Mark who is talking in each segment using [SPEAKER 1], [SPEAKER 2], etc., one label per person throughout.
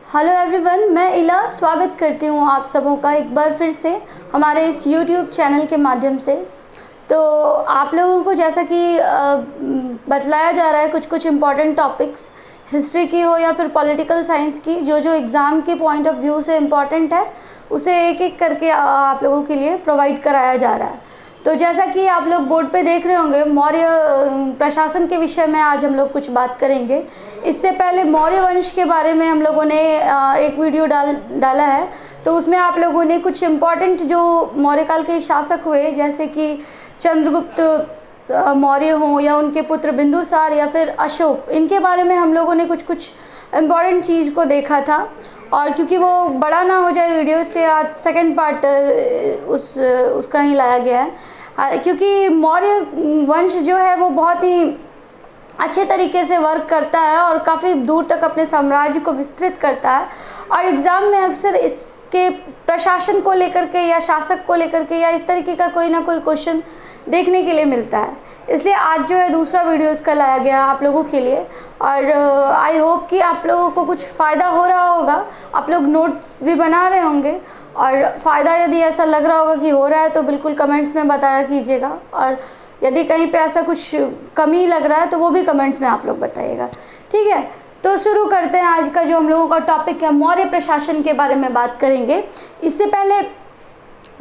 [SPEAKER 1] Hello everyone, मैं इला स्वागत करती हूँ आप सबों का एक बार फिर से हमारे इस यूट्यूब चैनल के माध्यम से। तो आप लोगों को जैसा कि बतलाया जा रहा है कुछ इम्पॉर्टेंट टॉपिक्स हिस्ट्री की हो या फिर पॉलिटिकल साइंस की, जो एग्ज़ाम के पॉइंट ऑफ व्यू से इम्पॉर्टेंट है उसे एक एक करके आप लोगों के लिए प्रोवाइड कराया जा रहा है। तो जैसा कि आप लोग बोर्ड पे देख रहे होंगे, मौर्य प्रशासन के विषय में आज हम लोग कुछ बात करेंगे। इससे पहले मौर्य वंश के बारे में हम लोगों ने एक वीडियो डाला है, तो उसमें आप लोगों ने कुछ इम्पॉर्टेंट जो मौर्य काल के शासक हुए जैसे कि चंद्रगुप्त मौर्य हों या उनके पुत्र बिंदुसार या फिर अशोक, इनके बारे में हम लोगों ने कुछ इम्पॉर्टेंट चीज़ को देखा था। और क्योंकि वो बड़ा ना हो जाए वीडियो, इसलिए आज सेकंड पार्ट उसका ही लाया गया है। क्योंकि मौर्य वंश जो है वो बहुत ही अच्छे तरीके से वर्क करता है और काफ़ी दूर तक अपने साम्राज्य को विस्तृत करता है, और एग्ज़ाम में अक्सर इसके प्रशासन को लेकर के या शासक को लेकर के या इस तरीके का कोई ना कोई क्वेश्चन देखने के लिए मिलता है। इसलिए आज जो है दूसरा वीडियो इसका लाया गया आप लोगों के लिए, और आई होप कि आप लोगों को कुछ फ़ायदा हो रहा होगा। आप लोग नोट्स भी बना रहे होंगे, और फ़ायदा यदि ऐसा लग रहा होगा कि हो रहा है तो बिल्कुल कमेंट्स में बताया कीजिएगा, और यदि कहीं पे ऐसा कुछ कमी लग रहा है तो वो भी कमेंट्स में आप लोग बताइएगा, ठीक है। तो शुरू करते हैं आज का जो हम लोगों का टॉपिक है, मौर्य प्रशासन के बारे में बात करेंगे। इससे पहले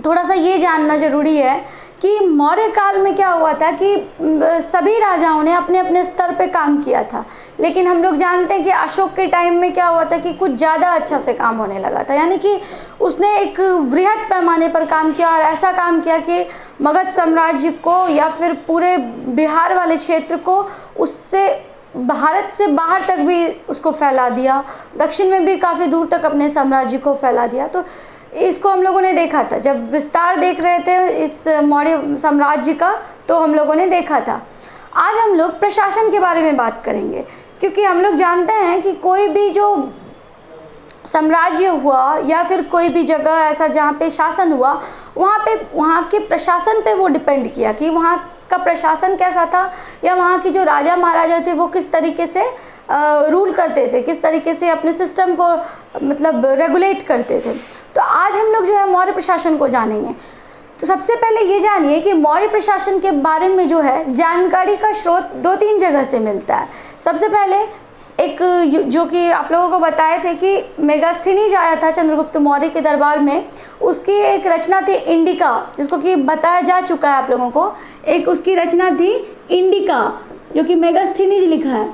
[SPEAKER 1] थोड़ा सा ये जानना ज़रूरी है कि मौर्य काल में क्या हुआ था कि सभी राजाओं ने अपने अपने स्तर पे काम किया था, लेकिन हम लोग जानते हैं कि अशोक के टाइम में क्या हुआ था कि कुछ ज़्यादा अच्छा से काम होने लगा था। यानी कि उसने एक वृहद पैमाने पर काम किया, और ऐसा काम किया कि मगध साम्राज्य को या फिर पूरे बिहार वाले क्षेत्र को उससे भारत से बाहर तक भी उसको फैला दिया, दक्षिण में भी काफ़ी दूर तक अपने साम्राज्य को फैला दिया। तो इसको हम लोगों ने देखा था जब विस्तार देख रहे थे इस मौर्य साम्राज्य का, तो हम लोगों ने देखा था। आज हम लोग प्रशासन के बारे में बात करेंगे, क्योंकि हम लोग जानते हैं कि कोई भी जो साम्राज्य हुआ या फिर कोई भी जगह ऐसा जहाँ पे शासन हुआ, वहाँ के प्रशासन पे वो डिपेंड किया कि वहाँ का प्रशासन कैसा था, या वहाँ की जो राजा महाराजा थे वो किस तरीके से रूल करते थे, किस तरीके से अपने सिस्टम को मतलब रेगुलेट करते थे। तो आज हम लोग जो है मौर्य प्रशासन को जानेंगे। तो सबसे पहले ये जानिए कि मौर्य प्रशासन के बारे में जो है जानकारी का स्रोत 2-3 जगह से मिलता है। सबसे पहले एक जो कि आप लोगों को बताए थे कि मेगास्थनीज आया था चंद्रगुप्त मौर्य के दरबार में, उसकी एक रचना थी इंडिका, जिसको कि बताया जा चुका है आप लोगों को। एक उसकी रचना थी इंडिका जो कि मेगास्थनीज लिखा है,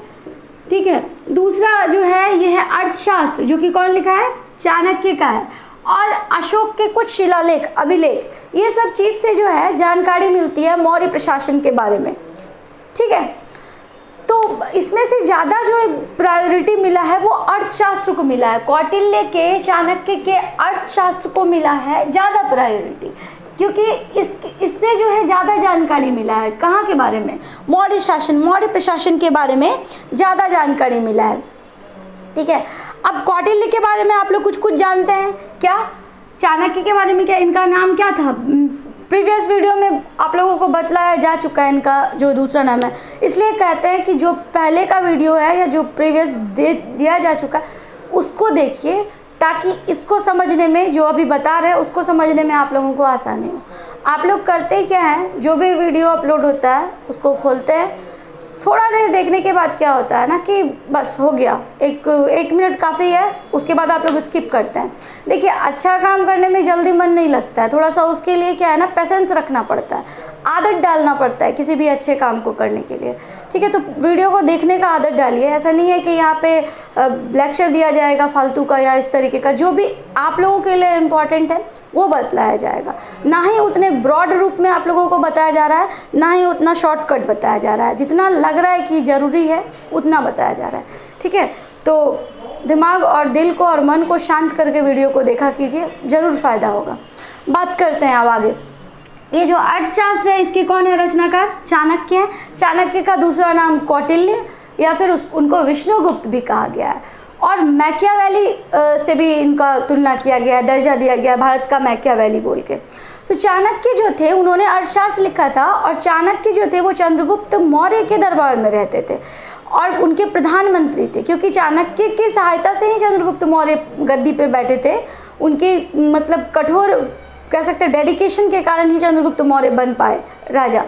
[SPEAKER 1] ठीक है। दूसरा जो है ये है अर्थशास्त्र, जो कि कौन लिखा है, चाणक्य का है। और अशोक के कुछ शिलालेख, अभिलेख, ये सब चीज़ से जो है जानकारी मिलती है मौर्य प्रशासन के बारे में, ठीक है। तो इसमें से ज़्यादा जो प्रायोरिटी मिला है वो अर्थशास्त्र को मिला है। कौटिल्य के, चाणक्य के अर्थशास्त्र को मिला है ज़्यादा प्रायोरिटी, क्योंकि इससे जो है ज़्यादा जानकारी मिला है। कहाँ के बारे में, मौर्य शासन, मौर्य प्रशासन के बारे में ज़्यादा जानकारी मिला है, ठीक है। अब कौटिल्य के बारे में आप लोग कुछ जानते हैं क्या? चाणक्य के बारे में क्या, इनका नाम क्या था? प्रीवियस वीडियो में आप लोगों को बतलाया जा चुका है इनका जो दूसरा नाम है। इसलिए कहते हैं कि जो पहले का वीडियो है या जो प्रीवियस दिया जा चुका है उसको देखिए, ताकि इसको समझने में, जो अभी बता रहे हैं उसको समझने में आप लोगों को आसानी हो। आप लोग करते क्या हैं, जो भी वीडियो अपलोड होता है उसको खोलते हैं, थोड़ा देर देखने के बाद क्या होता है ना कि बस हो गया, एक मिनट काफ़ी है, उसके बाद आप लोग स्किप करते हैं। देखिए, अच्छा काम करने में जल्दी मन नहीं लगता है, थोड़ा सा उसके लिए क्या है ना, पेशेंस रखना पड़ता है, आदत डालना पड़ता है किसी भी अच्छे काम को करने के लिए, ठीक है। तो वीडियो को देखने का आदत डालिए। ऐसा नहीं है कि यहाँ पे लेक्चर दिया जाएगा फालतू का या इस तरीके का, जो भी आप लोगों के लिए इम्पॉर्टेंट है वो बतलाया जाएगा। ना ही उतने ब्रॉड रूप में आप लोगों को बताया जा रहा है, ना ही उतना शॉर्टकट बताया जा रहा है। जितना लग रहा है कि ज़रूरी है उतना बताया जा रहा है, ठीक है। तो दिमाग और दिल को और मन को शांत करके वीडियो को देखा कीजिए, ज़रूर फ़ायदा होगा। बात करते हैं अब आगे। ये जो अर्थशास्त्र है इसके कौन है रचनाकार? चाणक्य है। चाणक्य का दूसरा नाम कौटिल्य या फिर उनको विष्णुगुप्त भी कहा गया है। और मैकियावेली से भी इनका तुलना किया गया है, दर्जा दिया गया है भारत का मैकियावेली बोल के। तो चाणक्य जो थे उन्होंने अर्थशास्त्र लिखा था, और चाणक्य जो थे वो चंद्रगुप्त मौर्य के दरबार में रहते थे। और उनके प्रधानमंत्री थे, क्योंकि चाणक्य की सहायता से ही चंद्रगुप्त मौर्य गद्दी पे बैठे थे। उनके मतलब कठोर कह सकते हैं डेडिकेशन के कारण ही चंद्रगुप्त मौर्य बन पाए राजा।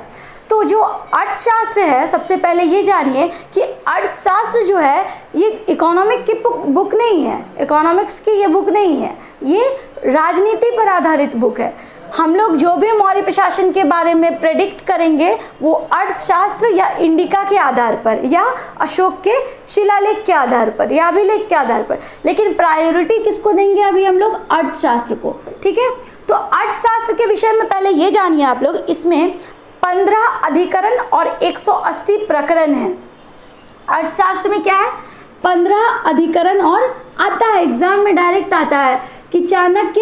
[SPEAKER 1] तो जो अर्थशास्त्र है, सबसे पहले ये जानिए कि अर्थशास्त्र जो है ये इकोनॉमिक की बुक नहीं है, इकोनॉमिक्स की ये बुक नहीं है, ये राजनीति पर आधारित बुक है। हम लोग जो भी मौर्य प्रशासन के बारे में प्रेडिक्ट करेंगे वो अर्थशास्त्र या इंडिका के आधार पर या अशोक के शिलालेख के आधार पर या अभिलेख के आधार पर, लेकिन प्रायोरिटी किसको देंगे अभी हम लोग? अर्थशास्त्र को। ठीक है, तो अर्थशास्त्र के विषय में पहले ये जानिए आप लोग, इसमें 15 अधिकरण और 180 प्रकरण हैं। अर्थशास्त्र में क्या है? 15 अधिकरण और आता है एग्जाम में डायरेक्ट आता है कि चाणक्य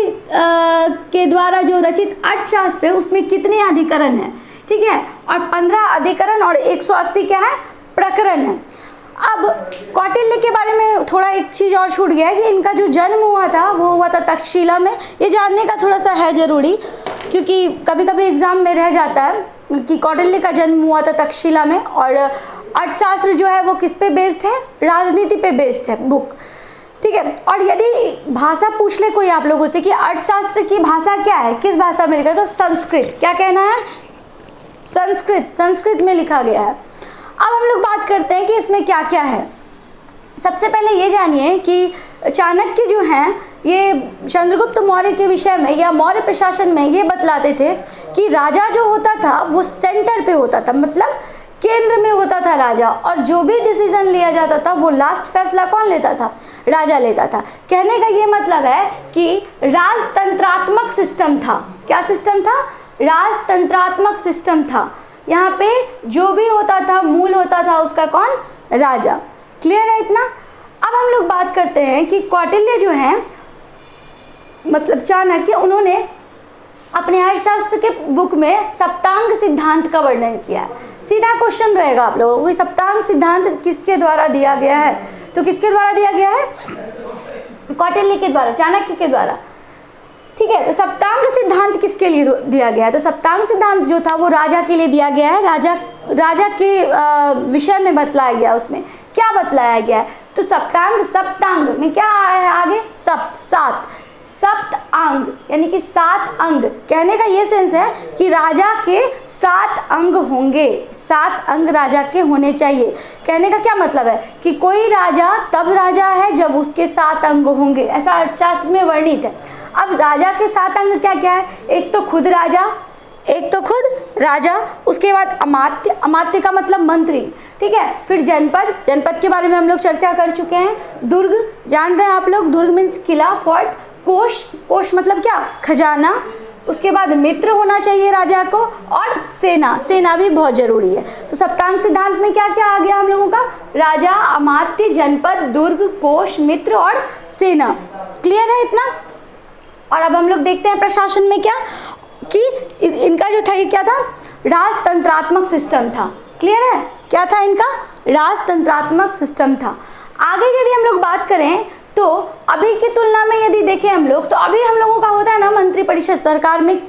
[SPEAKER 1] के द्वारा जो रचित अर्थशास्त्र है उसमें कितने अधिकरण हैं। ठीक है, और 15 अधिकरण और 180 क्या है? प्रकरण है। अब कौटिल्य के बारे में थोड़ा एक चीज़ और छूट गया है कि इनका जो जन्म हुआ था वो हुआ था तक्षशिला में। ये जानने का थोड़ा सा है ज़रूरी, क्योंकि कभी कभी एग्जाम में रह जाता है कि कौटिल्य का जन्म हुआ था तक्षशिला में। और अर्थशास्त्र जो है वो किस पे बेस्ड है? राजनीति पे बेस्ड है बुक। ठीक है, और यदि भाषा पूछ ले कोई आप लोगों से कि अर्थशास्त्र की भाषा क्या है, किस भाषा में लिखा है, तो संस्कृत। क्या कहना है? संस्कृत, संस्कृत में लिखा गया है। अब हम लोग बात करते हैं कि इसमें क्या क्या है। सबसे पहले ये जानिए कि चाणक्य जो हैं ये चंद्रगुप्त मौर्य के विषय में या मौर्य प्रशासन में ये बतलाते थे कि राजा जो होता था वो सेंटर पे होता था, मतलब केंद्र में होता था राजा, और जो भी डिसीजन लिया जाता था वो लास्ट फैसला कौन लेता था? राजा लेता था। कहने का ये मतलब है कि राजतंत्रात्मक सिस्टम था। क्या सिस्टम था? राजतंत्रात्मक सिस्टम था। यहाँ पे जो भी होता था मूल होता था उसका कौन? राजा। क्लियर है इतना? अब हम लोग बात करते हैं कि कौटिल्य जो हैं मतलब चाणक्य, उन्होंने अपने अर्थशास्त्र के बुक में सप्तांग सिद्धांत का वर्णन किया है। सीधा क्वेश्चन रहेगा आप लोगों को, सप्तांग सिद्धांत किसके द्वारा दिया गया है? तो किसके द्वारा दिया गया है? कौटिल्य के द्वारा, चाणक्य के द्वारा। ठीक है, तो सप्तांग सिद्धांत किसके लिए दिया गया है? तो सप्तांग सिद्धांत जो था वो राजा के लिए दिया गया है। राजा के विषय में बतलाया गया। उसमें क्या बतलाया गया है? तो सप्तांग में क्या है आगे? सप्त अंग, यानी कि 7 अंग। कहने का ये सेंस है कि राजा के 7 अंग होंगे, 7 अंग राजा के होने चाहिए। कहने का क्या मतलब है कि कोई राजा तब राजा है जब उसके 7 अंग होंगे, ऐसा अर्थशास्त्र में वर्णित है। अब राजा के 7 अंग क्या क्या है? एक तो खुद राजा, उसके बाद अमात्य, अमात्य का मतलब मंत्री। ठीक है, फिर जनपद के बारे में हम लोग चर्चा कर चुके हैं। दुर्ग, जान रहे हैं आप लोग, दुर्ग मीन्स किला, फोर्ट। कोश मतलब क्या? खजाना। उसके बाद मित्र होना चाहिए राजा को, और सेना भी बहुत जरूरी है। तो सप्तांग सिद्धांत में क्या क्या आ गया हम लोगों का? राजा, अमात्य, जनपद, दुर्ग, कोश, मित्र और सेना। क्लियर है इतना? और अब हम लोग देखते हैं प्रशासन में क्या कि इनका जो था ये क्या था? राजतंत्रात्मक सिस्टम था। क्लियर है? क्या था इनका? राजतंत्रात्मक सिस्टम था। आगे यदि हम लोग बात करें तो अभी की तुलना में यदि देखें हम लोग, तो अभी हम लोगों का होता है ना मंत्रिपरिषद। सरकार में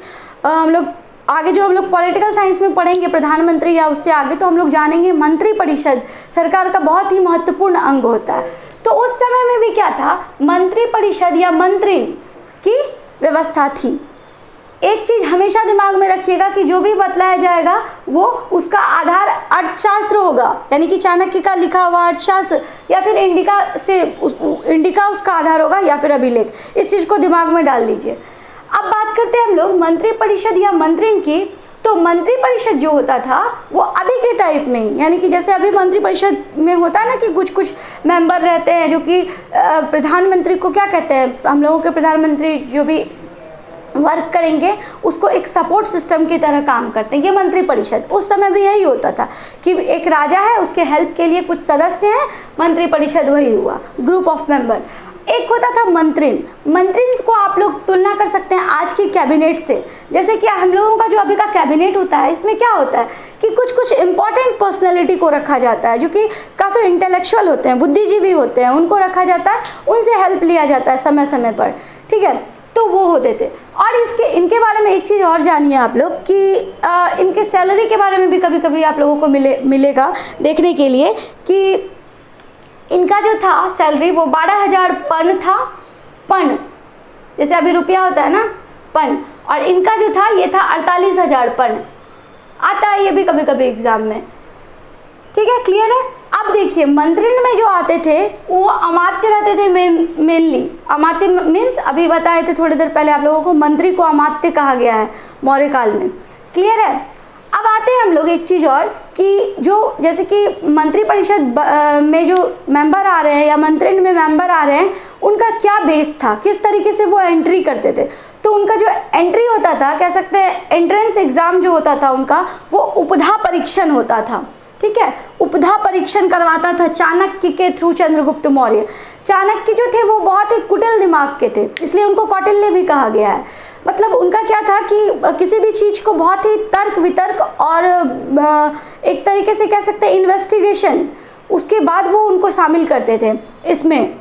[SPEAKER 1] हम लोग आगे जो हम लोग पॉलिटिकल साइंस में पढ़ेंगे प्रधानमंत्री या उससे आगे, तो हम लोग जानेंगे मंत्रिपरिषद सरकार का बहुत ही महत्वपूर्ण अंग होता है। तो उस समय में भी क्या था? मंत्रिपरिषद या मंत्री की व्यवस्था थी। एक चीज हमेशा दिमाग में रखिएगा कि जो भी बतलाया जाएगा वो उसका आधार अर्थशास्त्र होगा, यानी कि चाणक्य का लिखा हुआ अर्थशास्त्र, या फिर इंडिका उसका आधार होगा, या फिर अभिलेख। इस चीज को दिमाग में डाल दीजिए। अब बात करते हैं हम लोग मंत्रिपरिषद या मंत्री की। तो मंत्रिपरिषद जो होता था वो अभी के टाइप में ही, यानी कि जैसे अभी मंत्रिपरिषद में होता है ना कि कुछ मेंबर रहते हैं जो कि प्रधानमंत्री को क्या कहते हैं, हम लोगों के प्रधानमंत्री जो भी वर्क करेंगे उसको एक सपोर्ट सिस्टम की तरह काम करते हैं, ये मंत्रिपरिषद। उस समय भी यही होता था कि एक राजा है, उसके हेल्प के लिए कुछ सदस्य हैं, मंत्रिपरिषद वही हुआ, ग्रुप ऑफ मेंबर। एक होता था मंत्री को आप लोग तुलना कर सकते हैं आज की कैबिनेट से। जैसे कि हम लोगों का जो अभी का कैबिनेट होता है, इसमें क्या होता है कि कुछ इंपॉर्टेंट पर्सनैलिटी को रखा जाता है जो कि काफ़ी इंटेलेक्चुअल होते हैं, बुद्धिजीवी होते हैं, उनको रखा जाता है, उनसे हेल्प लिया जाता है समय समय पर। ठीक है, तो वो होते थे। और इनके बारे में एक चीज़ और जानिए आप लोग कि इनके सैलरी के बारे में भी कभी कभी आप लोगों को मिलेगा देखने के लिए कि इनका जो था सैलरी वो 12,000 पन था, पन जैसे अभी रुपया होता है ना, पन, और इनका जो था ये था 48,000 पन। आता है ये भी कभी कभी एग्जाम में, ठीक है, क्लियर है। अब देखिए मंत्रिण में जो आते थे वो अमात्य रहते थे मेनली। अमात्य मीन्स अभी बताए थे थोड़ी देर पहले आप लोगों को, मंत्री को अमात्य कहा गया है मौर्य काल में, क्लियर है। अब आते हैं हम लोग एक चीज़ और कि जो जैसे कि मंत्रिपरिषद में जो मेंबर आ रहे हैं या मंत्रिण में मेंबर आ रहे हैं, उनका क्या बेस था, किस तरीके से वो एंट्री करते थे। तो उनका जो एंट्री होता था, कह सकते हैं एंट्रेंस एग्ज़ाम जो होता था उनका, वो उपधा परीक्षण होता था, ठीक है। उपधा परीक्षण करवाता था चाणक्य के थ्रू चंद्रगुप्त मौर्य। चाणक्य जो थे वो बहुत ही कुटिल दिमाग के थे, इसलिए उनको कौटिल्य भी कहा गया है। मतलब उनका क्या था कि किसी भी चीज़ को बहुत ही तर्क वितर्क और एक तरीके से कह सकते हैं इन्वेस्टिगेशन, उसके बाद वो उनको शामिल करते थे इसमें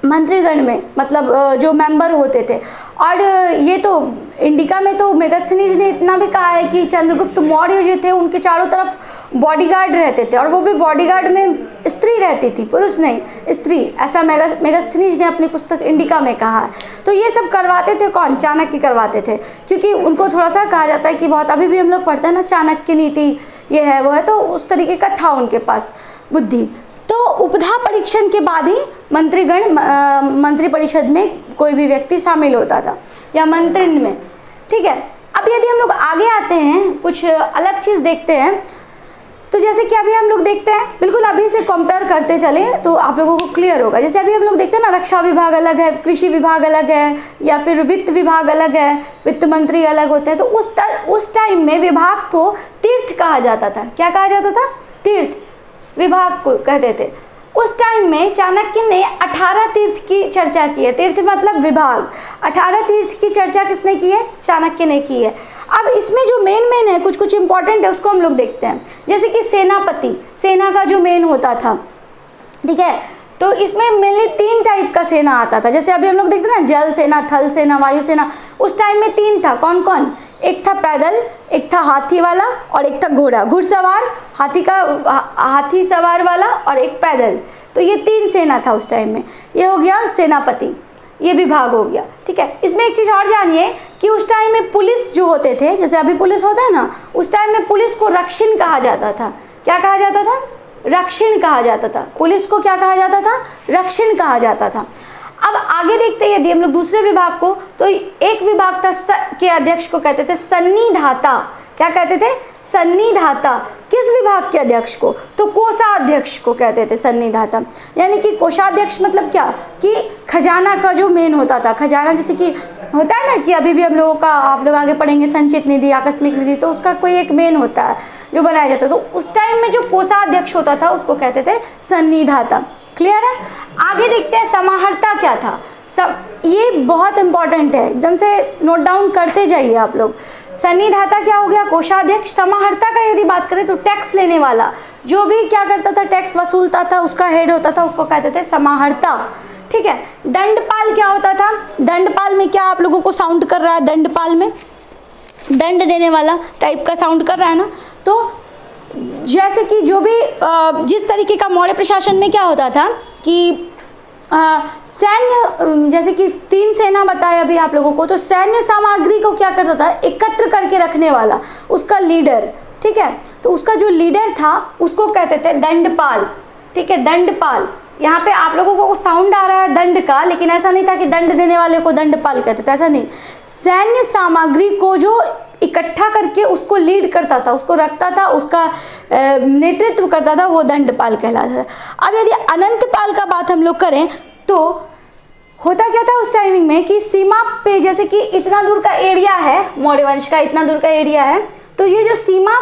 [SPEAKER 1] मंत्रीगण में, मतलब जो मेंबर होते थे। और ये तो इंडिका में तो मेगास्थनीज ने इतना भी कहा है कि चंद्रगुप्त मौर्य जो थे उनके चारों तरफ बॉडीगार्ड रहते थे, और वो भी बॉडीगार्ड में स्त्री रहती थी, पुरुष नहीं स्त्री, ऐसा मेगास्थनीज ने अपनी पुस्तक इंडिका में कहा है। तो ये सब करवाते थे कौन, चाणक्य करवाते थे, क्योंकि उनको थोड़ा सा कहा जाता है कि बहुत, अभी भी हम लोग पढ़ते हैं ना चाणक्य नीति ये है वो है, तो उस तरीके का था उनके पास बुद्धि। तो उपधा परीक्षण के बाद ही मंत्रीगण मंत्रिपरिषद में कोई भी व्यक्ति शामिल होता था या मंत्रिण में, ठीक है। अब यदि हम लोग आगे आते हैं, कुछ अलग चीज़ देखते हैं, तो जैसे कि अभी हम लोग देखते हैं, बिल्कुल अभी से कंपेयर करते चले तो आप लोगों को क्लियर होगा। जैसे अभी हम लोग देखते हैं ना, रक्षा विभाग अलग है, कृषि विभाग अलग है, या फिर वित्त विभाग अलग है, वित्त मंत्री अलग होते हैं। तो उस टाइम में विभाग को तीर्थ कहा जाता था। क्या कहा जाता था? तीर्थ विभाग को कहते थे। उस टाइम में चाणक्य ने 18 तीर्थ की चर्चा की है। तीर्थ मतलब विभाग। 18 तीर्थ की चर्चा किसने की है? चाणक्य ने की है। अब इसमें जो मेन है, कुछ इंपॉर्टेंट है, उसको हम लोग देखते हैं। जैसे कि सेनापति, सेना का जो मेन होता था, ठीक है, तो इसमें मेनली 3 टाइप का सेना आता था। जैसे अभी हम लोग देखते हैं ना, जल सेना, थल सेना, वायु सेना। उस टाइम में 3 था। कौन कौन? एक था पैदल, एक था हाथी वाला, और एक था घोड़ा, घुड़सवार, हाथी सवार वाला, और एक पैदल। तो ये 3 सेना था उस टाइम में। ये हो गया सेनापति, ये विभाग हो गया, ठीक है। इसमें एक चीज़ और जानिए कि उस टाइम में पुलिस जो होते थे, जैसे अभी पुलिस होता है ना, उस टाइम में पुलिस को रक्षिण कहा जाता था। क्या कहा जाता था? रक्षिण कहा जाता था। पुलिस को क्या कहा जाता था? रक्षिण कहा जाता था। अब आगे देखते हैं यदि हम लोग दूसरे विभाग को, तो एक विभाग था के अध्यक्ष को कहते थे सन्निधाता। क्या कहते थे? सन्निधाता। किस विभाग के अध्यक्ष को? तो कोषाध्यक्ष को कहते थे सन्निधाता। यानी कि कोषाध्यक्ष मतलब क्या कि खजाना का जो मेन होता था। खजाना जैसे कि होता है ना कि अभी भी हम लोगों का, आप लोग आगे पढ़ेंगे, संचित निधि, आकस्मिक निधि, तो उसका कोई एक मेन होता है जो बनाया जाता है। तो उस टाइम में जो कोषाध्यक्ष होता था उसको कहते थे सन्निधाता। क्लियर है? आगे देखते हैं समाहर्ता क्या था। ये बहुत इंपॉर्टेंट है, एकदम से नोट डाउन करते जाइए आप लोग। सन्निधाता क्या हो गया? कोषाध्यक्ष। समाहर्ता का यदि बात करें तो टैक्स लेने वाला, जो भी क्या करता था, टैक्स वसूलता था, उसका हेड होता था, उसको कहते थे समाहर्ता, ठीक है। दंडपाल क्या होता था? दंडपाल में क्या आप लोगों को साउंड कर रहा है? दंडपाल में दंड देने वाला टाइप का साउंड कर रहा है ना। तो जैसे कि जो भी जिस तरीके का मौर्य प्रशासन में क्या होता था कि सैन्य, जैसे कि 3 सेना बताया अभी आप लोगों को, तो सैन्य सामग्री को क्या करता था? एकत्र करके रखने वाला, उसका लीडर, ठीक है। तो उसका जो लीडर था उसको कहते थे दंडपाल, ठीक है, दंडपाल। यहाँ पे आप लोगों को साउंड आ रहा है दंड का, लेकिन ऐसा नहीं था कि दंड देने वाले को दंडपाल कहते थे, ऐसा नहीं। सैन्य सामग्री को जो इकट्ठा करके उसको लीड करता था, उसको रखता था, उसका नेतृत्व करता था, वो दंडपाल कहलाता था। अब यदि अनंतपाल का बात हम लोग करें तो होता क्या था उस टाइमिंग में कि सीमा पे, जैसे कि इतना दूर का एरिया है, मौर्य वंश का इतना दूर का एरिया है, तो ये जो सीमा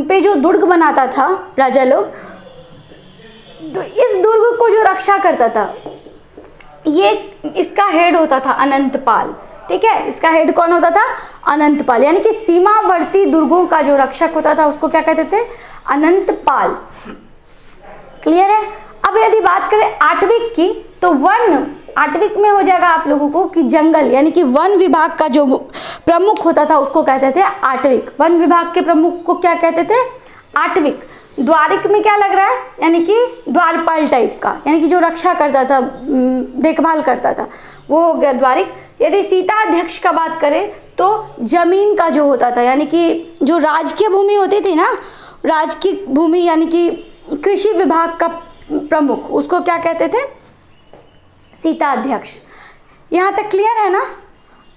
[SPEAKER 1] पे जो दुर्ग बनाता था राजा लोग, तो इस दुर्ग को जो रक्षा करता था, ये इसका हेड होता था अनंतपाल, ठीक है। इसका हेड कौन होता था? अनंतपाल। यानी कि सीमावर्ती दुर्गों का जो रक्षक होता था उसको क्या कहते थे? अनंतपाल। क्लियर है? अब यदि बात करें आठवीं की, तो वन आठवीं में हो जाएगा आप लोगों को कि जंगल यानी कि वन विभाग का जो प्रमुख होता था उसको कहते थे आटविक। वन विभाग के प्रमुख को क्या कहते थे? आटविक। द्वारिक में क्या लग रहा है? यानी कि द्वारपाल टाइप का, यानी कि जो रक्षा करता था, देखभाल करता था, वो हो गया द्वारिक। यदि सीता अध्यक्ष का बात करें तो जमीन का जो होता था, यानी कि जो राजकीय भूमि होती थी ना, राजकीय भूमि यानी कि कृषि विभाग का प्रमुख, उसको क्या कहते थे? सीता अध्यक्ष। यहाँ तक क्लियर है ना?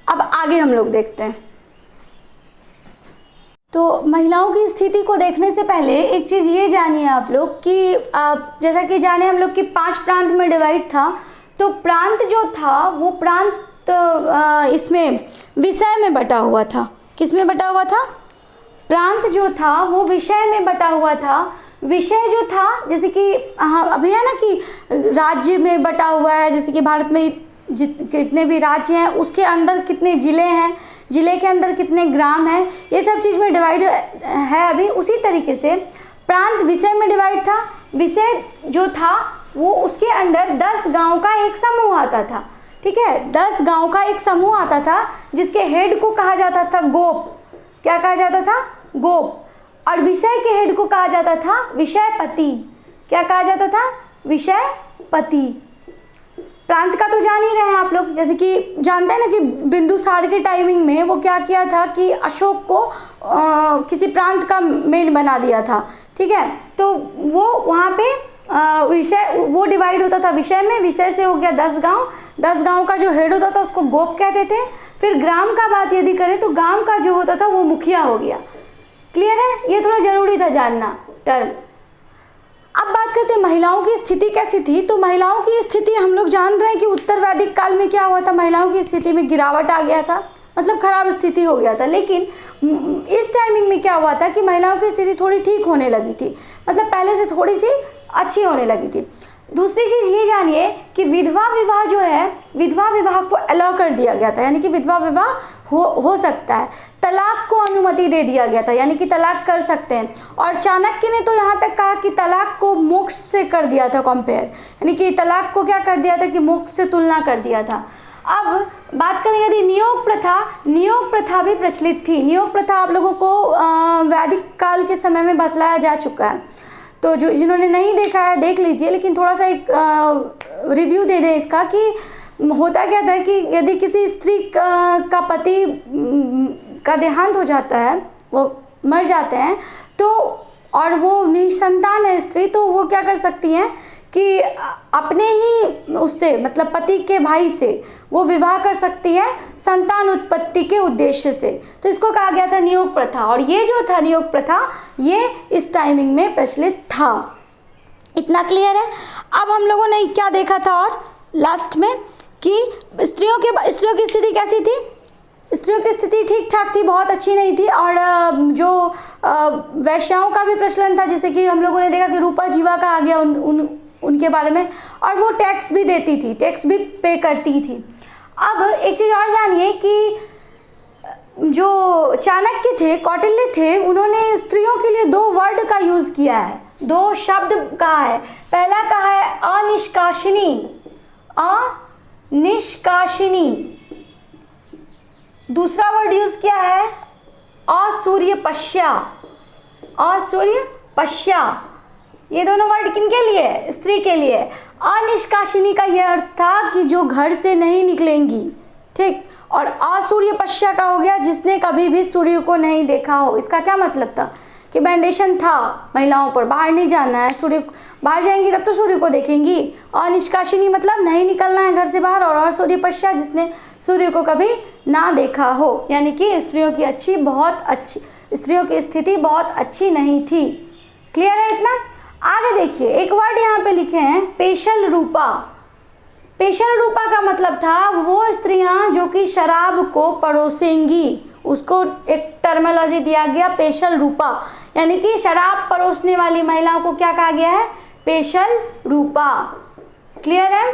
[SPEAKER 1] अब आगे हम लोग देखते हैं। तो महिलाओं की स्थिति को देखने से पहले एक चीज़ ये जानिए आप लोग कि जैसा कि जाने हम लोग कि 5 प्रांत में डिवाइड था, तो प्रांत जो था वो प्रांत इसमें विषय में बटा हुआ था। किस में बटा हुआ था? प्रांत जो था वो विषय में बटा हुआ था। विषय जो था जैसे कि अभी है ना कि राज्य में बटा हुआ है, जैसे कि भारत में कितने भी राज्य हैं उसके अंदर कितने ज़िले हैं, ज़िले के अंदर कितने ग्राम हैं, ये सब चीज़ में डिवाइड है अभी। उसी तरीके से प्रांत विषय में डिवाइड था। विषय जो था वो उसके अंदर 10 गांव का एक समूह आता था। ठीक है, 10 गांव का एक समूह आता था जिसके हेड को कहा जाता था गोप। क्या कहा जाता था? गोप। और विषय के हेड को कहा जाता था विषयपति। क्या कहा जाता था? विषयपति। प्रांत का तो जान ही रहे हैं आप लोग, जैसे कि जानते हैं ना कि बिंदुसार के टाइमिंग में वो क्या किया था कि अशोक को किसी प्रांत का मेन बना दिया था। ठीक है, तो वो वहाँ पे विषय वो डिवाइड होता था विषय में। विषय से हो गया 10 गांव। 10 गांव का जो हेड होता था उसको गोप कहते थे। फिर ग्राम का बात यदि करें तो गांव का जो होता था वो मुखिया हो गया। क्लियर है? ये थोड़ा जरूरी था जानना टर्म। अब बात करते हैं महिलाओं की स्थिति कैसी थी। तो महिलाओं की स्थिति हम लोग जान रहे हैं कि उत्तर वैदिक काल में क्या हुआ था, महिलाओं की स्थिति में गिरावट आ गया था, मतलब खराब स्थिति हो गया था। लेकिन इस टाइमिंग में क्या हुआ था कि महिलाओं की स्थिति थोड़ी ठीक होने लगी थी, मतलब पहले से थोड़ी सी अच्छी होने लगी थी। दूसरी चीज़ ये जानिए कि विधवा विवाह जो है, विधवा विवाह को अलाउ कर दिया गया था, यानी कि विधवा विवाह हो सकता है। तलाक को अनुमति दे दिया गया था, यानी कि तलाक कर सकते हैं। और चाणक्य ने तो यहाँ तक कहा कि तलाक को मोक्ष से कर दिया था कंपेयर, यानी कि तलाक को क्या कर दिया था कि मोक्ष से तुलना कर दिया था। अब बात करें यदि नियोग प्रथा भी प्रचलित थी। नियोग प्रथा आप लोगों को वैदिक काल के समय में बतलाया जा चुका है, तो जो जिन्होंने नहीं देखा है देख लीजिए। लेकिन थोड़ा सा एक रिव्यू दे दें इसका कि होता क्या था कि यदि किसी स्त्री का पति का देहांत हो जाता है, वो मर जाते हैं, तो और वो निसंतान है स्त्री, तो वो क्या कर सकती हैं कि अपने ही उससे मतलब पति के भाई से वो विवाह कर सकती है संतान उत्पत्ति के उद्देश्य से। तो इसको कहा गया था नियोग प्रथा। और ये जो था नियोग प्रथा, ये इस टाइमिंग में प्रचलित था। इतना क्लियर है? अब हम लोगों ने क्या देखा था और लास्ट में कि स्त्रियों की स्थिति कैसी थी? स्त्रियों की स्थिति ठीक ठाक थी, बहुत अच्छी नहीं थी। और जो वैश्याओं का भी प्रचलन था, जैसे कि हम लोगों ने देखा कि रूपा जीवा का आ गया उनके बारे में, और वो टैक्स भी देती थी, टैक्स भी पे करती थी। अब एक चीज़ और जानिए कि जो चाणक्य थे, कौटिल्य थे, उन्होंने स्त्रियों के लिए 2 वर्ड का यूज़ किया है, 2 शब्द कहा है। पहला कहा है अनिष्कासिनी, अनिष्कासिनी। दूसरा वर्ड यूज़ किया है असूर्यपश्या, असूर्यपश्या। ये दोनों वर्ड किनके लिए? स्त्री के लिए। अनिष्कासिनी का यह अर्थ था कि जो घर से नहीं निकलेंगी, ठीक। और असूर्यपश्या का हो गया जिसने कभी भी सूर्य को नहीं देखा हो। इसका क्या मतलब था कि बैंडेशन था महिलाओं पर, बाहर नहीं जाना है, सूर्य बाहर जाएंगी तब तो सूर्य को देखेंगी। अनिष्कासिनी मतलब नहीं निकलना है घर से बाहर, और असूर्यपश्या जिसने सूर्य को कभी ना देखा हो, यानी कि स्त्रियों की स्त्रियों की स्थिति बहुत अच्छी नहीं थी। क्लियर है इतना? आगे देखिए, एक वर्ड यहाँ पे लिखे हैं पेशल रूपा। पेशल रूपा का मतलब था वो स्त्रियां जो कि शराब को परोसेंगी, उसको एक टर्मिनोलॉजी दिया गया पेशल रूपा, यानी कि शराब परोसने वाली महिलाओं को क्या कहा गया है? पेशल रूपा। क्लियर है?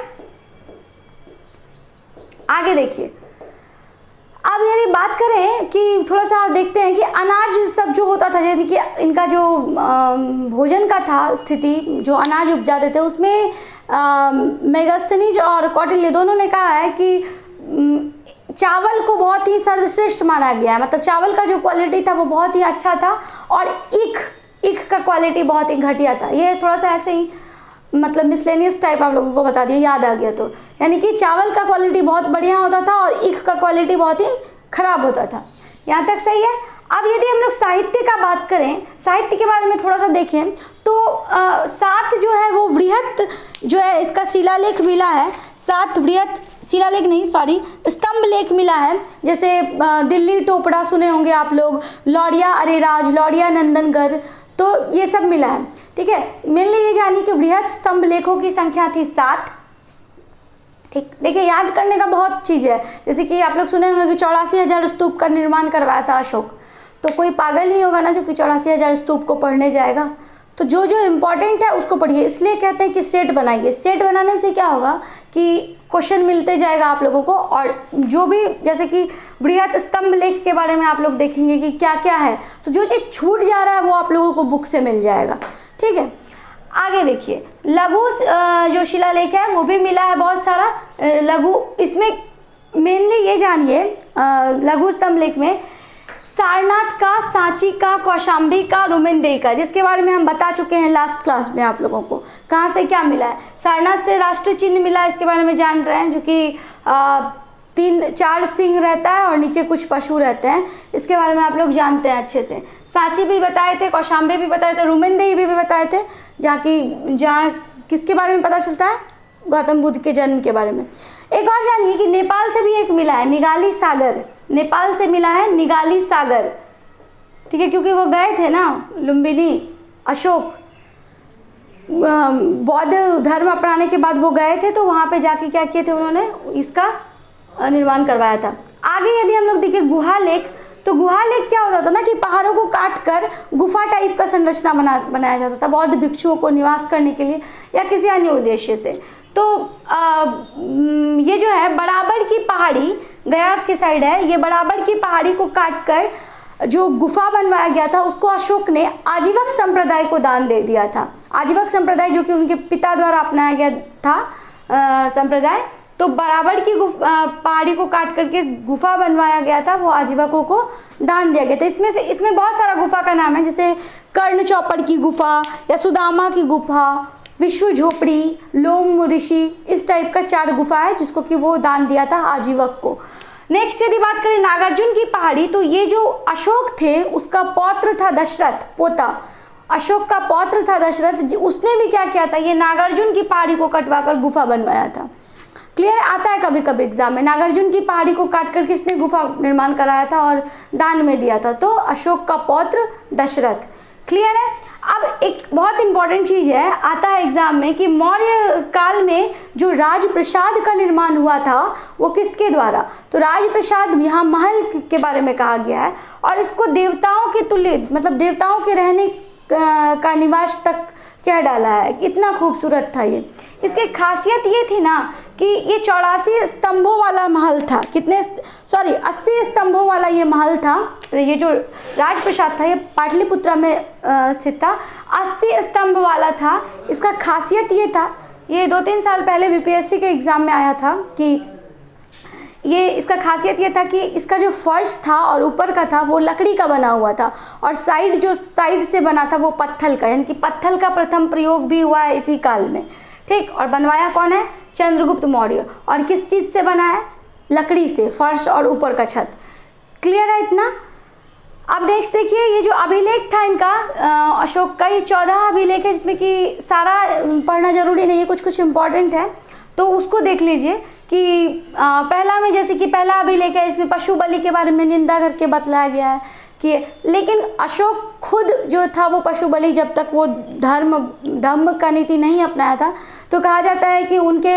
[SPEAKER 1] आगे देखिए, अब यदि बात करें कि थोड़ा सा देखते हैं कि अनाज सब जो होता था, यानी कि इनका जो भोजन का था स्थिति, जो अनाज उपजाते थे उसमें मेगास्थनीज और कौटिल्य दोनों ने कहा है कि चावल को बहुत ही सर्वश्रेष्ठ माना गया है, मतलब चावल का जो क्वालिटी था वो बहुत ही अच्छा था और ईख का क्वालिटी बहुत ही घटिया था। ये थोड़ा सा ऐसे ही मतलब मिसलेनियस टाइप आप लोगों को बता दिया, याद आ गया तो। यानी कि चावल का क्वालिटी बहुत बढ़िया होता था और ईख का क्वालिटी बहुत ही खराब होता था। यहाँ तक सही है। अब यदि हम लोग साहित्य का बात करें, साहित्य के बारे में थोड़ा सा देखें तो 7 जो है वो वृहत जो है इसका शिलालेख मिला है। 7 वृहत शिलालेख नहीं, सॉरी, स्तंभ लेख मिला है। जैसे दिल्ली टोपड़ा सुने होंगे आप लोग, लौरिया अरेराज, लौरिया नंदनगढ़, तो ये सब मिला है। ठीक है, मेनली ये जानिए कि वृहत स्तंभ लेखों की संख्या थी 7। ठीक, देखिए याद करने का बहुत चीज़ है। जैसे कि आप लोग सुने होंगे कि 84,000 स्तूप का निर्माण करवाया था अशोक, तो कोई पागल नहीं होगा ना जो कि 84,000 स्तूप को पढ़ने जाएगा। तो जो जो इम्पोर्टेंट है उसको पढ़िए, इसलिए कहते हैं कि सेट बनाइए। सेट बनाने से क्या होगा कि क्वेश्चन मिलते जाएगा आप लोगों को, और जो भी जैसे कि वृहत स्तंभ लेख के बारे में आप लोग देखेंगे कि क्या क्या है, तो जो चीज़ छूट जा रहा है वो आप लोगों को बुक से मिल जाएगा। ठीक है, आगे देखिए लघु जो शिलालेख है वो भी मिला है बहुत सारा। लघु, इसमें मेनली ये जानिए लघु स्तंभ लेख में सारनाथ का, सांची का, कौशाम्बी का, रुमेनदेही का, जिसके बारे में हम बता चुके हैं लास्ट क्लास में आप लोगों को। कहाँ से क्या मिला है? सारनाथ से राष्ट्र चिन्ह मिला है, इसके बारे में जान रहे हैं, जो कि 3-4 सिंह रहता है और नीचे कुछ पशु रहते हैं, इसके बारे में आप लोग जानते हैं अच्छे से। सांची भी बताए थे, कौशाम्बी भी बताए थे, रुमेनदेही भी बताए थे, जहाँ किसके बारे में पता चलता है? गौतम बुद्ध के जन्म के बारे में। एक और जानिए कि नेपाल से भी एक मिला है, निगाली सागर। नेपाल से मिला है निगाली सागर। ठीक है, क्योंकि वो गए थे ना लुम्बिनी, अशोक बौद्ध धर्म अपनाने के बाद वो गए थे, तो वहाँ पे जाके क्या किए थे उन्होंने, इसका निर्माण करवाया था। आगे यदि हम लोग देखें गुहा लेख, तो गुहा लेख क्या होता था ना कि पहाड़ों को काट कर गुफा टाइप का संरचना बनाया जाता था बौद्ध भिक्षुओं को निवास करने के लिए या किसी अन्य उद्देश्य से। तो ये जो है बराबर की पहाड़ी, गया के साइड है, ये बराबर की पहाड़ी को काट कर जो गुफा बनवाया गया था उसको अशोक ने आजीवक संप्रदाय को दान दे दिया था। आजीवक संप्रदाय जो कि उनके पिता द्वारा अपनाया गया था संप्रदाय, तो बराबर की पहाड़ी को काट करके गुफा बनवाया गया था, वो आजीवकों को दान दिया गया था। इसमें बहुत सारा गुफा का नाम है, जैसे कर्ण चौपड़ की गुफा या सुदामा की गुफा, विश्व झोपड़ी, लोम ऋषि, इस टाइप का 4 गुफा है जिसको कि वो दान दिया था आजीवक को। नेक्स्ट यदि बात करें नागार्जुन की पहाड़ी, तो ये जो अशोक थे उसका पौत्र था दशरथ, पोता अशोक का पौत्र था दशरथ, उसने भी क्या किया था, ये नागार्जुन की पहाड़ी को कटवाकर गुफा बनवाया था। क्लियर, आता है कभी कभी एग्जाम में, नागार्जुन की पहाड़ी को काट कर किसने गुफा निर्माण कराया था और दान में दिया था, तो अशोक का पौत्र दशरथ। क्लियर है। अब एक बहुत इंपॉर्टेंट चीज़ है, आता है एग्जाम में कि मौर्य काल में जो राजप्रसाद का निर्माण हुआ था वो किसके द्वारा, तो राजप्रसाद यहाँ महल के बारे में कहा गया है और इसको देवताओं के तुल्य, मतलब देवताओं के रहने का निवास तक क्या डाला है, इतना खूबसूरत था ये। इसकी खासियत ये थी ना कि ये 84 स्तंभों वाला महल था, 80 स्तंभों वाला ये महल था। ये जो राजप्रसाद था ये पाटलिपुत्रा में स्थित था, 80 स्तंभ वाला था। इसका खासियत ये था, ये 2-3 साल पहले बीपीएससी के एग्ज़ाम में आया था कि इसका खासियत ये था कि इसका जो फर्श था और ऊपर का था वो लकड़ी का बना हुआ था और साइड से बना था वो पत्थर का, यानी कि पत्थर का प्रथम प्रयोग भी हुआ है इसी काल में। ठीक, और बनवाया कौन है, चंद्रगुप्त मौर्य। और किस चीज़ से बना है, लकड़ी से, फर्श और ऊपर का छत। क्लियर है इतना। अब नेक्स्ट देखिए, ये जो अभिलेख था इनका अशोक का, ये 14 अभिलेख है, जिसमें कि सारा पढ़ना जरूरी नहीं है, कुछ कुछ इम्पॉर्टेंट है, तो उसको देख लीजिए कि पहला में जैसे कि पहला अभिलेख है, इसमें पशु बलि के बारे में निंदा करके बतलाया गया है कि, लेकिन अशोक खुद जो था वो पशु बलि, जब तक वो धर्म का नीति नहीं अपनाया था, तो कहा जाता है कि उनके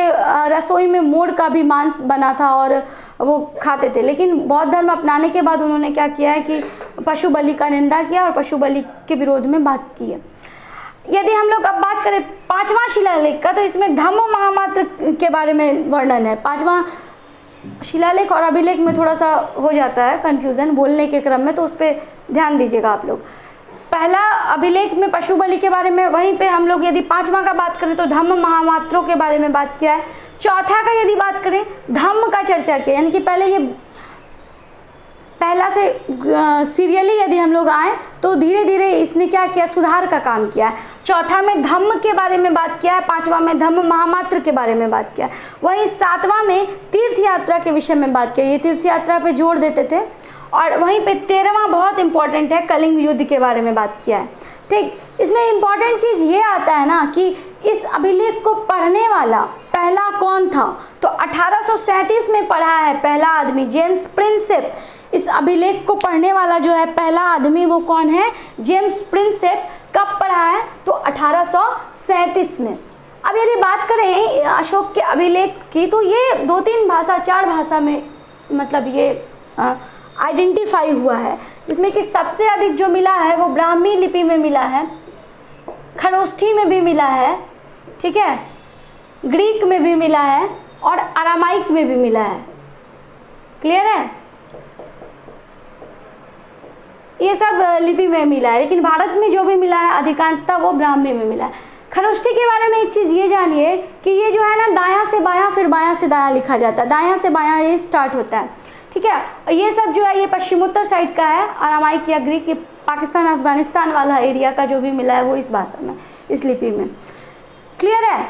[SPEAKER 1] रसोई में मोर का भी मांस बना था और वो खाते थे। लेकिन बौद्ध धर्म अपनाने के बाद उन्होंने क्या किया है कि पशु बलि का निंदा किया और पशु बलि के विरोध में बात की है। यदि हम लोग अब बात करें 5वां शिलालेख का, तो इसमें धम्म महामात्र के बारे में वर्णन है। 5वां शिलालेख और अभिलेख में थोड़ा सा हो जाता है कंफ्यूजन बोलने के क्रम में, तो उस पर ध्यान दीजिएगा आप लोग। पहला अभिलेख में पशु बलि के बारे में, वहीं पे हम लोग यदि पांचवा का बात करें तो धम्म महामात्रों के बारे में बात किया है। चौथा का यदि बात करें धम्म का चर्चा किया, यानी कि पहले ये पहला से सीरियली यदि हम लोग आए तो धीरे धीरे इसने क्या किया, सुधार का काम किया है। चौथा में धम्म के बारे में बात किया है, पांचवा में धम्म महामात्र के बारे में बात किया है, वहीं सातवां में तीर्थ यात्रा के विषय में बात किया, ये तीर्थ यात्रा पे जोर देते थे। और वहीं पे 13वां बहुत इंपॉर्टेंट है, कलिंग युद्ध के बारे में बात किया है। ठीक, इसमें इंपॉर्टेंट चीज़ ये आता है ना कि इस अभिलेख को पढ़ने वाला पहला कौन था, तो 1837 में पढ़ा है पहला आदमी जेम्स प्रिंसेप। इस अभिलेख को पढ़ने वाला जो है पहला आदमी वो कौन है, जेम्स प्रिंसेप। कब पढ़ा है, तो 1837 में। अब यदि बात करें अशोक के अभिलेख की तो ये 2-3 भाषा 4 भाषा में मतलब ये आइडेंटिफाई हुआ है, जिसमें कि सबसे अधिक जो मिला है वो ब्राह्मी लिपि में मिला है, खरोष्ठी में भी मिला है, ठीक है, ग्रीक में भी मिला है और अरामाइक में भी मिला है। क्लियर है, ये सब लिपि में मिला है, लेकिन भारत में जो भी मिला है अधिकांशतः वो ब्राह्मी में मिला है। खरोष्ठी के बारे में एक चीज़ ये जानिए कि ये जो है ना दायां से बायां फिर बायां से दायां लिखा जाता है, दायां से बायां ये स्टार्ट होता है, ठीक है। ये सब जो है ये पश्चिमोत्तर साइड का है, अरामाइक या ग्रीक, ये पाकिस्तान अफगानिस्तान वाला एरिया का जो भी मिला है वो इस भाषा में, इस लिपि में। क्लियर है,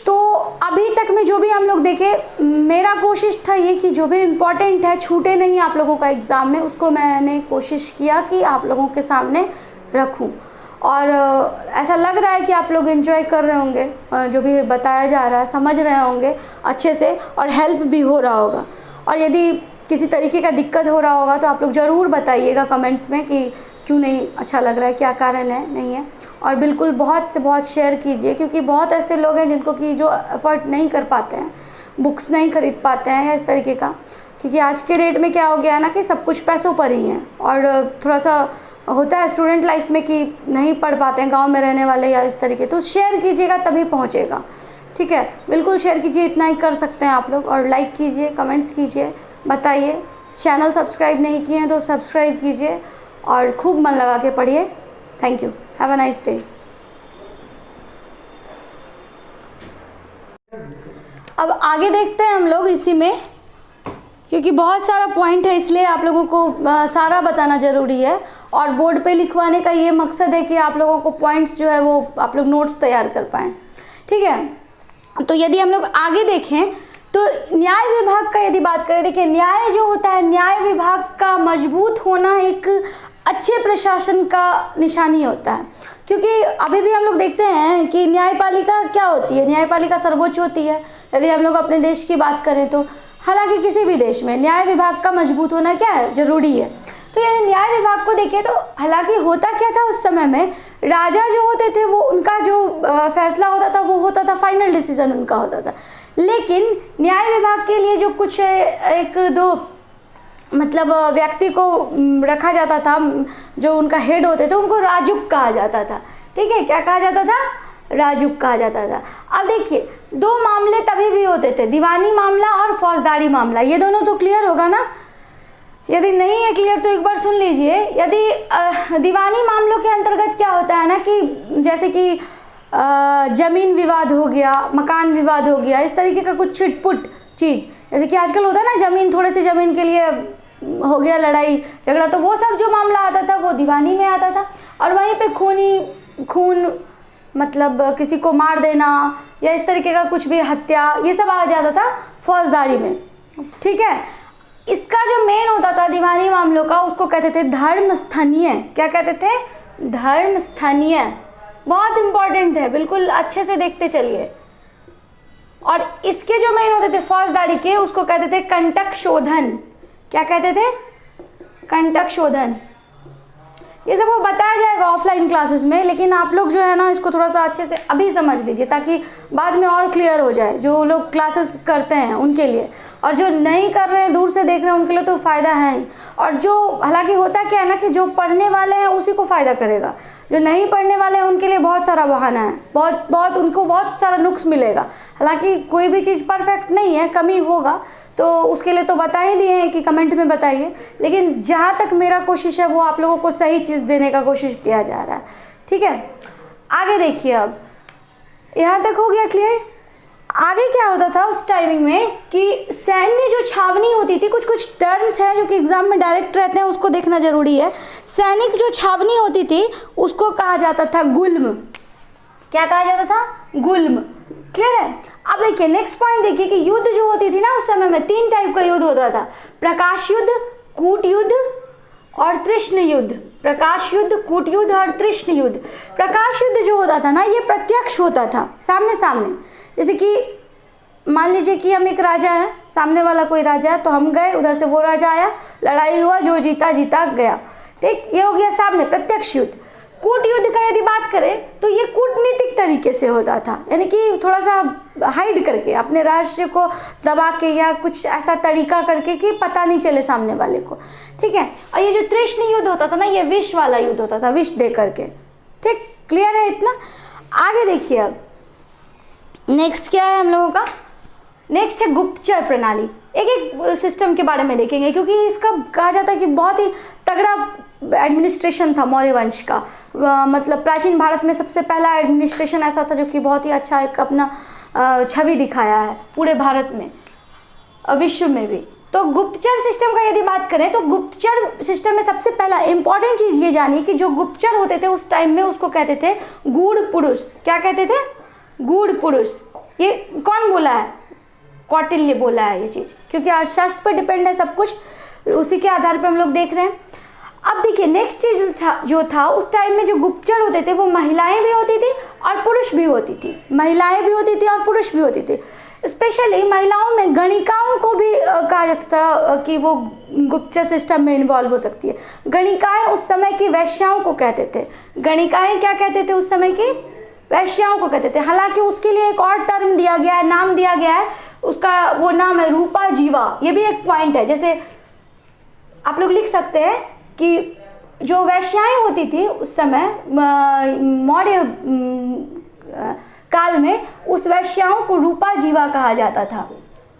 [SPEAKER 1] तो अभी तक में जो भी हम लोग देखे, मेरा कोशिश था ये कि जो भी इम्पोर्टेंट है छूटे नहीं आप लोगों का एग्ज़ाम में, उसको मैंने कोशिश किया कि आप लोगों के सामने रखूं। और ऐसा लग रहा है कि आप लोग एंजॉय कर रहे होंगे, जो भी बताया जा रहा है समझ रहे होंगे अच्छे से, और हेल्प भी हो रहा होगा। और यदि किसी तरीके का दिक्कत हो रहा होगा तो आप लोग ज़रूर बताइएगा कमेंट्स में कि क्यों नहीं अच्छा लग रहा है, क्या कारण है, नहीं है। और बिल्कुल बहुत से बहुत शेयर कीजिए, क्योंकि बहुत ऐसे लोग हैं जिनको कि जो एफर्ट नहीं कर पाते हैं, बुक्स नहीं खरीद पाते हैं या इस तरीके का, क्योंकि आज के रेट में क्या हो गया है ना कि सब कुछ पैसों पर ही है। और थोड़ा सा होता है स्टूडेंट लाइफ में कि नहीं पढ़ पाते हैं गांव में रहने वाले या इस तरीके, तो शेयर कीजिएगा तभी पहुंचेगा, ठीक है। बिल्कुल शेयर कीजिए, इतना ही कर सकते हैं आप लोग। और लाइक कीजिए, कमेंट्स कीजिए, बताइए। चैनल सब्सक्राइब नहीं किए हैं तो सब्सक्राइब कीजिए और खूब मन लगा के पढ़िए। Thank you, have a nice day. अब आगे देखते हैं हम लोग इसी में, क्योंकि बहुत सारा पॉइंट है इसलिए आप लोगों को सारा बताना ज़रूरी है। और बोर्ड पे लिखवाने का ये मकसद है कि आप लोगों को पॉइंट्स जो है वो आप लोग नोट्स तैयार कर पाएँ, ठीक है। तो यदि हम लोग आगे देखें तो न्याय विभाग का यदि बात करें, देखिए न्याय जो होता है, न्याय विभाग का मजबूत होना एक अच्छे प्रशासन का निशानी होता है। क्योंकि अभी भी हम लोग देखते हैं कि न्यायपालिका क्या होती है, न्यायपालिका सर्वोच्च होती है यदि हम लोग अपने देश की बात करें तो। हालांकि किसी भी देश में न्याय विभाग का मजबूत होना क्या है, ज़रूरी है। तो यदि न्याय विभाग को देखें तो हालांकि होता क्या था उस समय में, राजा जो होते थे वो उनका जो फैसला होता था वो होता था, फाइनल डिसीजन उनका होता था। लेकिन न्याय विभाग के लिए जो कुछ एक दो मतलब व्यक्ति को रखा जाता था, जो उनका हेड होते थे, उनको राजुक कहा जाता था, ठीक है। क्या कहा जाता था, राजुक कहा जाता था। अब देखिए 2 मामले तभी भी होते थे, दीवानी मामला और फौजदारी मामला। ये दोनों तो क्लियर होगा ना, यदि नहीं है क्लियर तो एक बार सुन लीजिए। यदि दीवानी मामलों के अंतर्गत क्या होता है ना कि जैसे कि ज़मीन विवाद हो गया, मकान विवाद हो गया, इस तरीके का कुछ छिटपुट चीज़, जैसे कि आजकल होता है ना ज़मीन, थोड़े से ज़मीन के लिए हो गया लड़ाई झगड़ा, तो वो सब जो मामला आता था वो दीवानी में आता था। और वहीं पे खून मतलब किसी को मार देना या इस तरीके का कुछ भी, हत्या, ये सब आ जाता था फौजदारी में, ठीक है। इसका जो मेन होता था दीवानी मामलों का, उसको कहते थे धर्म स्थानीय। क्या कहते थे, धर्म स्थानीय। बहुत इंपॉर्टेंट है, बिल्कुल अच्छे से देखते चलिए। और इसके जो मेन होते थे फौजदारी के, उसको कहते थे कंटक शोधन। क्या कहते थे, कंटक शोधन। ये सब वो बताया जाएगा ऑफलाइन क्लासेस में, लेकिन आप लोग जो है ना इसको थोड़ा सा अच्छे से अभी समझ लीजिए ताकि बाद में और क्लियर हो जाए, जो लोग क्लासेस करते हैं उनके लिए। और जो नहीं कर रहे हैं, दूर से देख रहे हैं, उनके लिए तो फ़ायदा है ही। और जो हालांकि होता क्या है ना कि जो पढ़ने वाले हैं उसी को फ़ायदा करेगा, जो नहीं पढ़ने वाले हैं उनके लिए बहुत सारा बहाना है, बहुत उनको बहुत सारा नुक्स मिलेगा। हालांकि कोई भी चीज़ परफेक्ट नहीं है, कमी होगा, तो उसके लिए तो बता ही दिए हैं कि कमेंट में बताइए, लेकिन जहाँ तक मेरा कोशिश है वो आप लोगों को सही चीज़ देने का कोशिश किया जा रहा है। ठीक है, आगे देखिए, अब यहाँ तक हो गया क्लियर। आगे क्या होता था उस टाइमिंग में कि सैन्य जो छावनी होती थी, कुछ कुछ टर्म्स हैं जो कि एग्जाम में डायरेक्ट रहते हैं, उसको देखना जरूरी है। सैनिक जो छावनी होती थी उसको कहा जाता था गुल्म। क्या कहा जाता था? गुल्म। क्लियर है। अब देखिए नेक्स्ट पॉइंट देखिए कि युद्ध जो होती थी ना उस समय में 3 टाइप का युद्ध होता था, प्रकाश युद्ध, कूट युद्ध और तृष्ण युद्ध। प्रकाश युद्ध, कूट युद्ध और तृष्ण युद्ध। प्रकाश युद्ध जो होता था ना ये प्रत्यक्ष होता था, सामने सामने। जैसे कि मान लीजिए कि हम एक राजा हैं, सामने वाला कोई राजा है, तो हम गए, उधर से वो राजा आया, लड़ाई हुआ, जो जीता जीता गया। ठीक, ये हो गया सामने प्रत्यक्ष युद्ध। कूट युद्ध का यदि बात करें तो ये कूटनीतिक तरीके से होता था, यानी कि थोड़ा सा हाइड करके, अपने राष्ट्र को दबा के या कुछ ऐसा तरीका करके कि पता नहीं चले सामने वाले को। ठीक है, और ये जो तृष्ण युद्ध होता था ना ये विष वाला युद्ध होता था, विष दे करके। ठीक, क्लियर है इतना। आगे देखिए, अब नेक्स्ट क्या है हम लोगों का? नेक्स्ट है गुप्तचर प्रणाली। एक एक सिस्टम के बारे में देखेंगे क्योंकि इसका कहा जाता है कि बहुत ही तगड़ा एडमिनिस्ट्रेशन था मौर्य वंश का। मतलब प्राचीन भारत में सबसे पहला एडमिनिस्ट्रेशन ऐसा था जो कि बहुत ही अच्छा एक अपना छवि दिखाया है पूरे भारत में, विश्व में भी। तो गुप्तचर सिस्टम का यदि बात करें तो गुप्तचर सिस्टम में सबसे पहला इंपॉर्टेंट चीज़ ये जानिए कि जो गुप्तचर होते थे उस टाइम में उसको कहते थे गूढ़ पुरुष। क्या कहते थे? गूढ़ पुरुष। ये कौन बोला है? कौटिल्य बोला है ये चीज़, क्योंकि अर्थशास्त्र पर डिपेंड है सब कुछ, उसी के आधार पर हम लोग देख रहे हैं। अब देखिए नेक्स्ट चीज जो था उस टाइम में जो गुप्तचर होते थे वो महिलाएं भी होती थी और पुरुष भी होती थी। महिलाएं भी होती थी और पुरुष भी होती थी। स्पेशली महिलाओं में गणिकाओं को भी कहा जाता था कि वो गुप्तचर सिस्टम में इन्वॉल्व हो सकती है। गणिकाएं उस समय की वैश्याओं को कहते थे। गणिकाएं क्या कहते थे उस समय की? वैश्याओं को कहते थे। हालांकि उसके लिए एक और टर्म दिया गया है, नाम दिया गया है, उसका वो नाम है रूपा जीवा। ये भी एक पॉइंट है। जैसे आप लोग लिख सकते हैं कि जो वैश्याएं होती थी उस समय मौर्य काल में, उस वैश्याओं को रूपा जीवा कहा जाता था।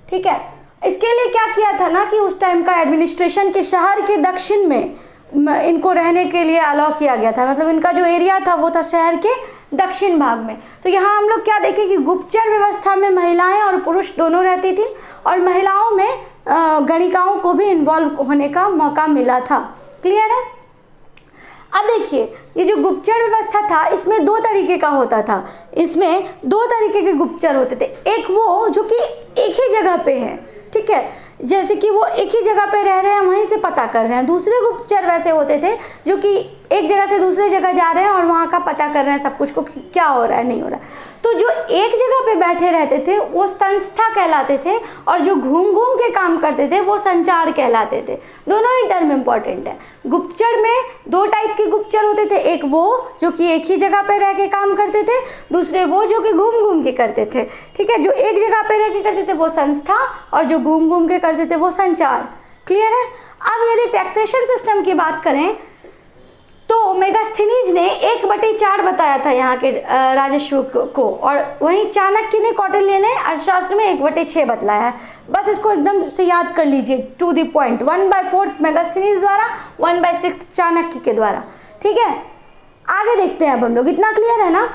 [SPEAKER 1] ठीक है, इसके लिए क्या किया था ना कि उस टाइम का एडमिनिस्ट्रेशन के शहर के दक्षिण में इनको रहने के लिए अलाउ किया गया था। मतलब इनका जो एरिया था वो था शहर के दक्षिण भाग में। तो यहाँ हम लोग क्या देखें कि गुप्तचर व्यवस्था में महिलाएं और पुरुष दोनों रहती थी और महिलाओं में गणिकाओं को भी इन्वॉल्व होने का मौका मिला था। क्लियर है। अब देखिए ये जो गुप्तचर व्यवस्था था इसमें 2 तरीके का होता था। इसमें 2 तरीके के गुप्तचर होते थे। एक वो जो कि एक ही जगह पे है, ठीक है, जैसे कि वो एक ही जगह पे रह रहे हैं, वहीं से पता कर रहे हैं। दूसरे गुप्तचर वैसे होते थे जो कि एक जगह से दूसरे जगह जा रहे हैं और वहाँ का पता कर रहे हैं सब कुछ को, क्या हो रहा है नहीं हो रहा है। तो जो एक जगह पे बैठे रहते थे वो संस्था कहलाते थे और जो घूम घूम के काम करते थे वो संचार कहलाते थे। दोनों ही टर्म इंपॉर्टेंट है। गुप्तचर में 2 टाइप के गुप्तचर होते थे। एक वो जो कि एक ही जगह पे रह के काम करते थे, दूसरे वो जो कि घूम घूम के करते थे। ठीक है, जो एक जगह पे रह के करते थे वो संस्था और जो घूम घूम के करते थे वो संचार। क्लियर है। अब यदि टैक्सेशन सिस्टम की बात करें तो मेगास्थनीज ने 1/4 बताया था यहाँ के राजस्व को, और वहीं चाणक्य ने, कौटिल्य ने अर्थशास्त्र में 1/6 बतलाया है। बस इसको एकदम से याद कर लीजिए, टू द पॉइंट। 1/4 मेगास्थनीज द्वारा, 1/6 चाणक्य के द्वारा। ठीक है, आगे देखते हैं। अब हम लोग, इतना क्लियर है ना?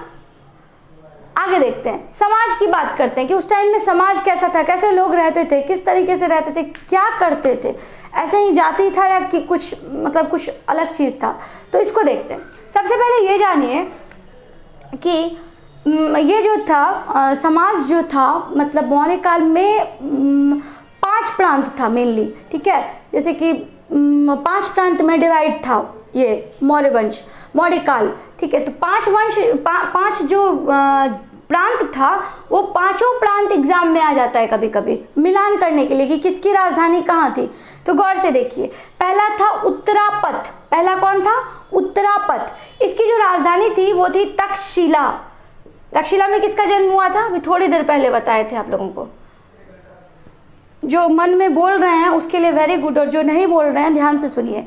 [SPEAKER 1] आगे देखते हैं, समाज की बात करते हैं कि उस टाइम में समाज कैसा था, कैसे लोग रहते थे, किस तरीके से रहते थे, क्या करते थे, ऐसे ही जाति था या कि कुछ मतलब कुछ अलग चीज़ था। तो इसको देखते हैं। सबसे पहले ये जानिए कि ये जो था समाज जो था, मतलब मौर्य काल में 5 प्रांत था मेनली। ठीक है, जैसे कि 5 प्रांत में डिवाइड था ये मौर्य वंश, मौर्य काल। ठीक है, तो 5 जो प्रांत था वो 5 प्रांत एग्जाम में आ जाता है कभी कभी मिलान करने के लिए कि किसकी राजधानी कहाँ थी। तो गौर से देखिए, पहला था उत्तरापथ। पहला कौन था? उत्तरापथ। इसकी जो राजधानी थी वो थी तक्षशिला। तक्षशिला में किसका जन्म हुआ था? अभी थोड़ी देर पहले बताए थे आप लोगों को। जो मन में बोल रहे हैं उसके लिए वेरी गुड, और जो नहीं बोल रहे हैं ध्यान से सुनिए।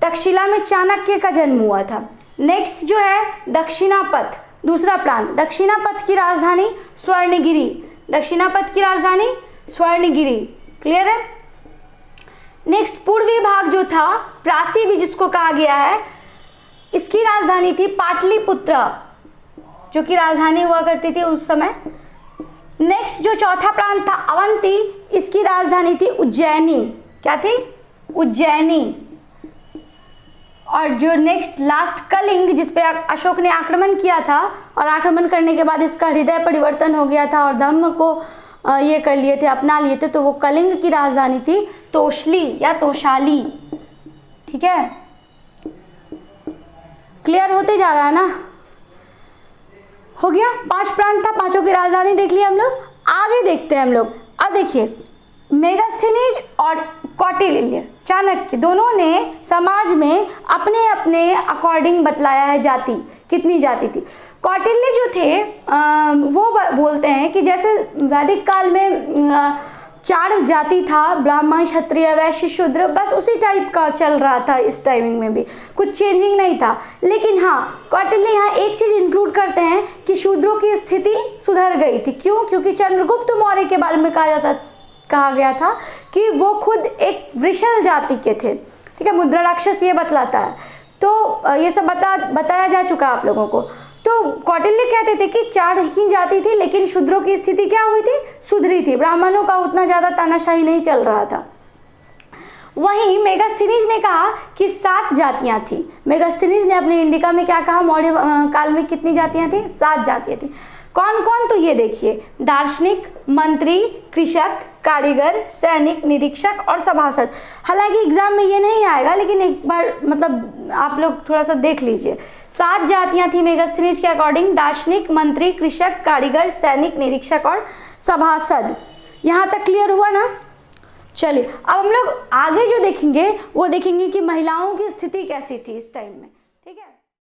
[SPEAKER 1] तक्षशिला में चाणक्य का जन्म हुआ था। नेक्स्ट जो है दक्षिणापथ, दूसरा प्रांत। दक्षिणापथ की राजधानी स्वर्णगिरी। दक्षिणापथ की राजधानी स्वर्णगिरी। क्लियर है। नेक्स्ट पूर्वी भाग जो था, प्रासी भी जिसको कहा गया है, इसकी राजधानी थी पाटलिपुत्र, जो कि राजधानी हुआ करती थी उस समय। नेक्स्ट जो चौथा प्रांत था अवंती, इसकी राजधानी थी उज्जैनी। क्या थी? उज्जैनी। और जो नेक्स्ट लास्ट कलिंग, जिसपे अशोक ने आक्रमण किया था और आक्रमण करने के बाद इसका हृदय परिवर्तन हो गया था और धम्म को ये कर लिए थे, अपना लिए थे, तो वो कलिंग की राजधानी थी तोशली या तोशाली। ठीक है, क्लियर होते जा रहा है ना? हो गया, 5 प्रांत था, 5 की राजधानी देख लिया हम लोग। आगे देखते हैं हम लोग। अब देखिए, मेगास्थनीज और कौटिल्य, चाणक्य, दोनों ने समाज में अपने अपने अकॉर्डिंग बतलाया है जाति, कितनी जाति थी। कौटिल्य जो थे वो बोलते हैं कि जैसे वैदिक काल में 4 जाति था, ब्राह्मण, क्षत्रिय, वैश्य, शूद्र, बस उसी टाइप का चल रहा था। इस टाइमिंग में भी कुछ चेंजिंग नहीं था। लेकिन हाँ, कौटिल्य यहाँ एक चीज इंक्लूड करते हैं कि शूद्रों की स्थिति सुधर गई थी। क्यों? क्योंकि चंद्रगुप्त मौर्य के बारे में कहा गया था कि वो खुद एक वृषल जाति के थे। ठीक है, मुद्रा राक्षस ये बतलाता है। तो ये सब बताया जा चुका आप लोगों को। तो कौटिल्य कहते थे कि 4 ही जाति थी, लेकिन शूद्रों की स्थिति क्या हुई थी? सुधरी थी। ब्राह्मणों का उतना ज्यादा तानाशाही नहीं चल रहा था। वहीं मेगास्थनीज ने कहा कि 7 जातियां थी। मेगास्थनीज ने अपने इंडिका में क्या कहा? मौर्य काल में कितनी जातियां थी? 7 जातियां थी। कौन कौन? तो ये देखिए, दार्शनिक, मंत्री, कृषक, कारीगर, सैनिक, निरीक्षक और सभासद। हालांकि एग्जाम में ये नहीं आएगा, लेकिन एक बार मतलब आप लोग थोड़ा सा देख लीजिए। 7 जातियां थी मेगास्थनीज के अकॉर्डिंग, दार्शनिक, मंत्री, कृषक, कारीगर, सैनिक, निरीक्षक और सभासद। यहाँ तक क्लियर हुआ ना? चलिए, अब हम लोग आगे जो देखेंगे वो देखेंगे कि महिलाओं की स्थिति कैसी थी इस टाइम में।